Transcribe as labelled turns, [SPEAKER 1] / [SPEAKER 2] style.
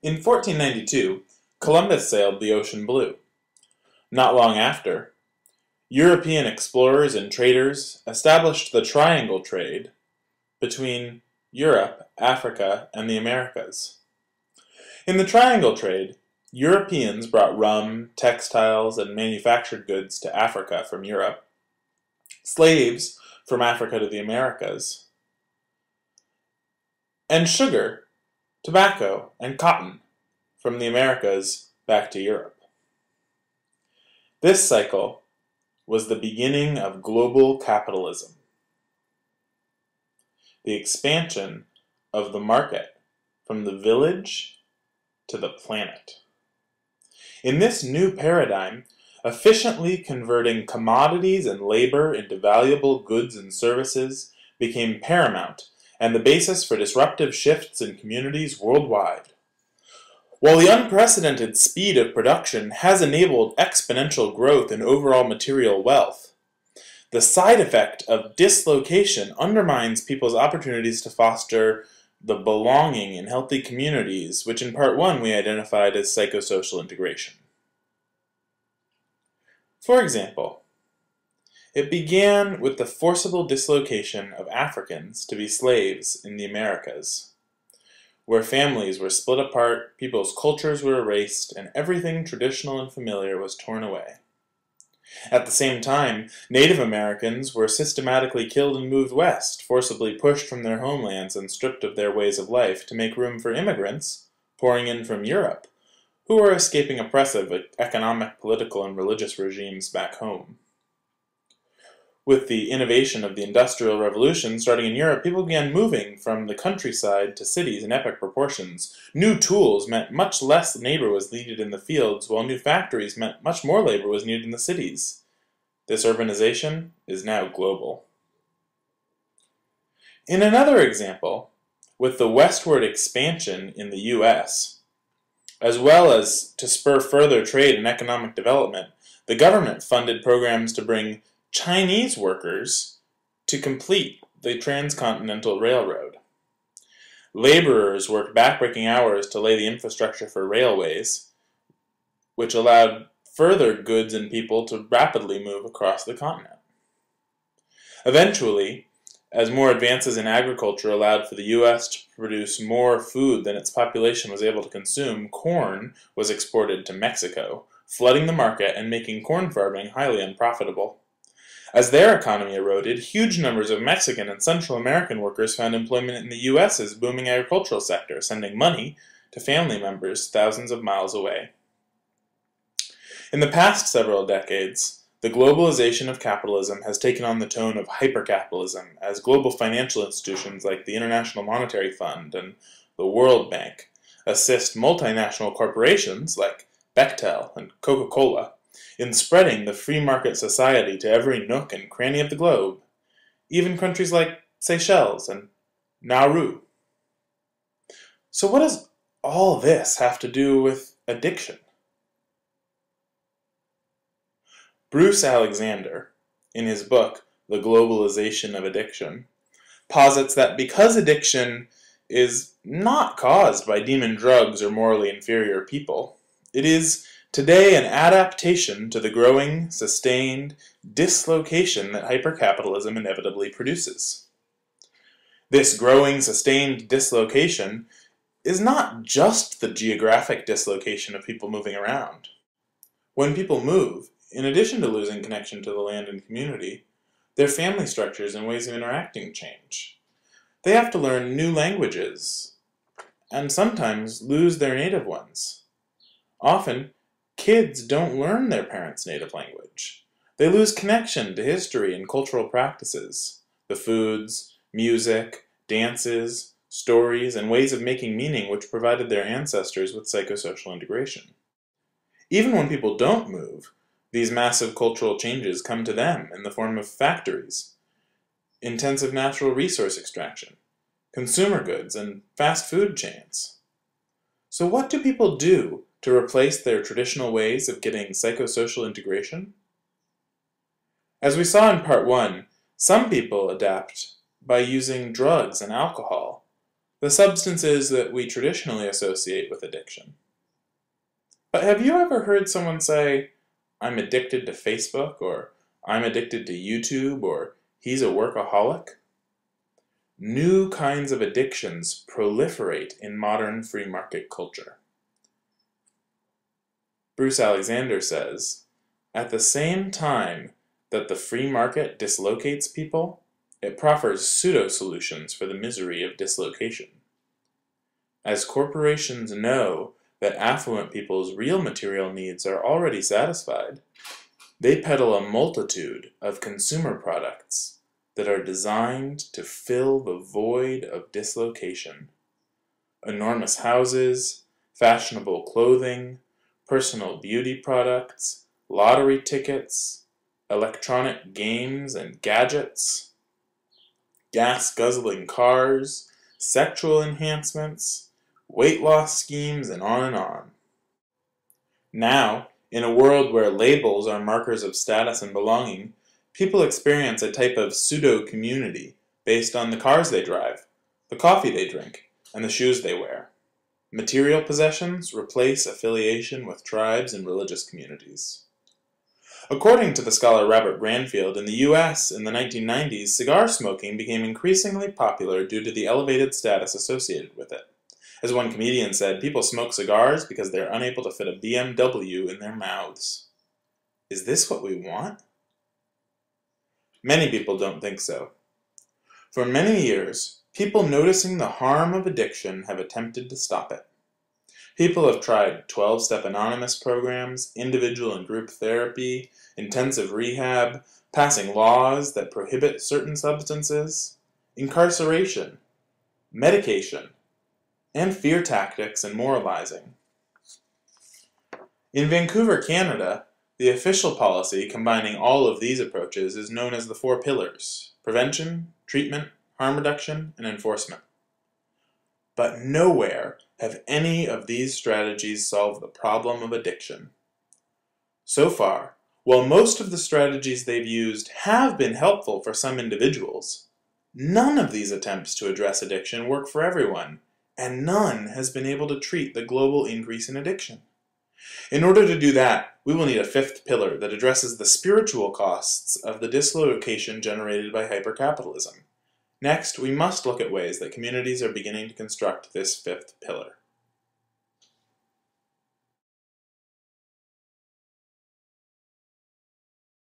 [SPEAKER 1] In 1492, Columbus sailed the ocean blue. Not long after, European explorers and traders established the triangle trade between Europe, Africa, and the Americas. In the triangle trade, Europeans brought rum, textiles, and manufactured goods to Africa from Europe, slaves from Africa to the Americas, and sugar, tobacco, and cotton from the Americas back to Europe. This cycle was the beginning of global capitalism, the expansion of the market from the village to the planet. In this new paradigm, efficiently converting commodities and labor into valuable goods and services became paramount and the basis for disruptive shifts in communities worldwide. While the unprecedented speed of production has enabled exponential growth in overall material wealth, the side effect of dislocation undermines people's opportunities to foster the belonging in healthy communities, which in Part 1 we identified as psychosocial integration. For example, it began with the forcible dislocation of Africans to be slaves in the Americas, where families were split apart, people's cultures were erased, and everything traditional and familiar was torn away. At the same time, Native Americans were systematically killed and moved west, forcibly pushed from their homelands and stripped of their ways of life to make room for immigrants pouring in from Europe, who were escaping oppressive economic, political, and religious regimes back home. With the innovation of the Industrial Revolution starting in Europe, people began moving from the countryside to cities in epic proportions. New tools meant much less labor was needed in the fields, while new factories meant much more labor was needed in the cities. This urbanization is now global. In another example, with the westward expansion in the U.S., as well as to spur further trade and economic development, the government funded programs to bring Chinese workers to complete the transcontinental railroad. Laborers worked backbreaking hours to lay the infrastructure for railways, which allowed further goods and people to rapidly move across the continent. Eventually, as more advances in agriculture allowed for the U.S. to produce more food than its population was able to consume, corn was exported to Mexico, flooding the market and making corn farming highly unprofitable. As their economy eroded, huge numbers of Mexican and Central American workers found employment in the U.S.'s booming agricultural sector, sending money to family members thousands of miles away. In the past several decades, the globalization of capitalism has taken on the tone of hypercapitalism as global financial institutions like the International Monetary Fund and the World Bank assist multinational corporations like Bechtel and Coca-Cola in spreading the free market society to every nook and cranny of the globe, even countries like Seychelles and Nauru. So what does all this have to do with addiction? Bruce Alexander, in his book, The Globalization of Addiction, posits that because addiction is not caused by demon drugs or morally inferior people, it is today an adaptation to the growing, sustained dislocation that hypercapitalism inevitably produces. This growing, sustained dislocation is not just the geographic dislocation of people moving around. When people move, in addition to losing connection to the land and community, their family structures and ways of interacting change. They have to learn new languages, and sometimes lose their native ones. Often, kids don't learn their parents' native language. They lose connection to history and cultural practices, the foods, music, dances, stories, and ways of making meaning which provided their ancestors with psychosocial integration. Even when people don't move, these massive cultural changes come to them in the form of factories, intensive natural resource extraction, consumer goods, and fast food chains. So what do people do to replace their traditional ways of getting psychosocial integration? As we saw in Part 1, some people adapt by using drugs and alcohol, the substances that we traditionally associate with addiction. But have you ever heard someone say, "I'm addicted to Facebook," or "I'm addicted to YouTube," or "he's a workaholic"? New kinds of addictions proliferate in modern free market culture. Bruce Alexander says, "At the same time that the free market dislocates people, it proffers pseudo-solutions for the misery of dislocation. As corporations know that affluent people's real material needs are already satisfied, they peddle a multitude of consumer products that are designed to fill the void of dislocation. Enormous houses, fashionable clothing, personal beauty products, lottery tickets, electronic games and gadgets, gas-guzzling cars, sexual enhancements, weight loss schemes, and on and on." Now, in a world where labels are markers of status and belonging, people experience a type of pseudo-community based on the cars they drive, the coffee they drink, and the shoes they wear. Material possessions replace affiliation with tribes and religious communities. According to the scholar Robert Granfield, in the US in the 1990s, cigar smoking became increasingly popular due to the elevated status associated with it. As one comedian said, people smoke cigars because they're unable to fit a BMW in their mouths. Is this what we want? Many people don't think so. For many years, people noticing the harm of addiction have attempted to stop it. People have tried 12-step anonymous programs, individual and group therapy, intensive rehab, passing laws that prohibit certain substances, incarceration, medication, and fear tactics and moralizing. In Vancouver, Canada, the official policy combining all of these approaches is known as the 4 pillars: prevention, treatment, harm reduction, and enforcement. But nowhere have any of these strategies solved the problem of addiction. So far, while most of the strategies they've used have been helpful for some individuals, none of these attempts to address addiction work for everyone, and none has been able to treat the global increase in addiction. In order to do that, we will need a 5th pillar that addresses the spiritual costs of the dislocation generated by hypercapitalism. Next, we must look at ways that communities are beginning to construct this 5th pillar.